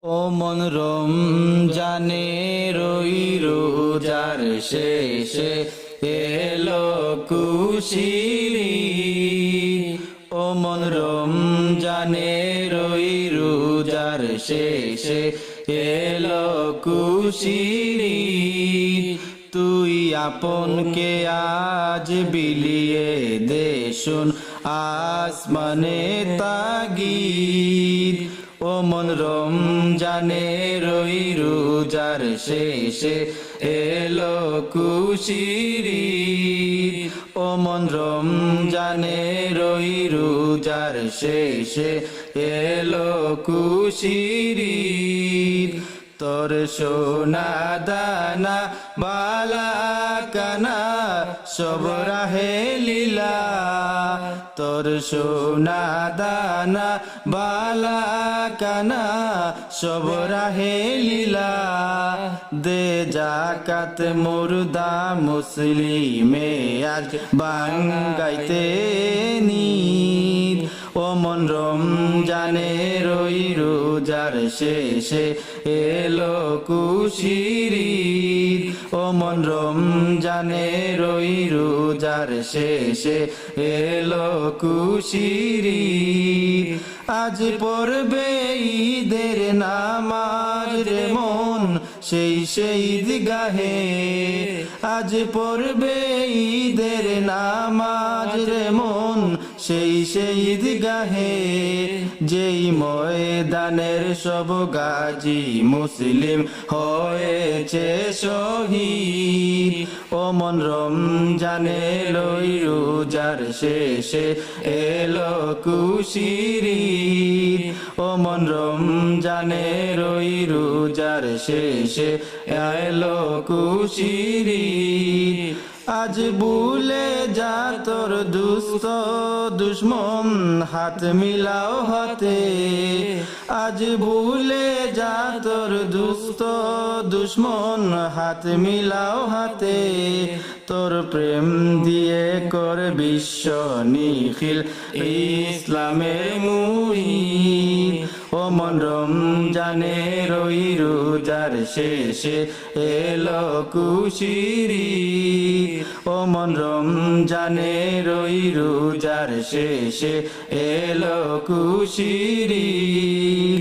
ও মন রমজানের ওই রোজার শেষে এলো খুশির ঈদ। ও মন রমজানের ওই রোজার শেষে এলো খুশির ঈদ। তুই আপনকে আজ বিলিয়ে দে শুন আসমানে তাগিদ। ও মন রমজানের ওই রোজার শেষে এলো খুশির ঈদ। ও মন রমজানের ওই রোজার শেষে এলো খুশির ঈদ। তোর সোনা দানা বালা কানা সব রাহে লীলা। তোর সোনা দানা বালা কানা সব রাহে লীলা। দে জাকাত মুর্দা মুসলিমে আজ বাঙ্গাইতে নিদ। ও মন রমজানের ওই রোজার শেষে এলো খুশির ঈদ। ও মন রমজানের ওই রোজার শেষে এলো খুশির ঈদ। আজ পড়বে ঈদের নামাজ রে মন সেই ঈদগাহে। আজ পড়বে ঈদের নামাজ রে মন সেই ঈদগাহে। যেই ময়দানের সব গাজী মুসলিম হয়েছে শহীদ। ও মন রমজানের ওই রোজার শেষে এলো খুশির ঈদ। ও মন রমজানের ওই রোজার শেষে এলো খুশির ঈদ। আজ ভুলে যা তোর দুস্থ দুশ্মন হাত মিলাও হাতে। আজ ভুলে যা তোর দুস্থ দুশ্মন হাত মিলাও হাতে। তোর প্রেম দিয়ে কর বিশ্ব নিখিল ইসলামের মুহিত। ও মন রমজানের ওই রোজার শেষে এলো খুশির ঈদ। ও মন রমজানের ওই রোজার শেষে এলো খুশির ঈদ।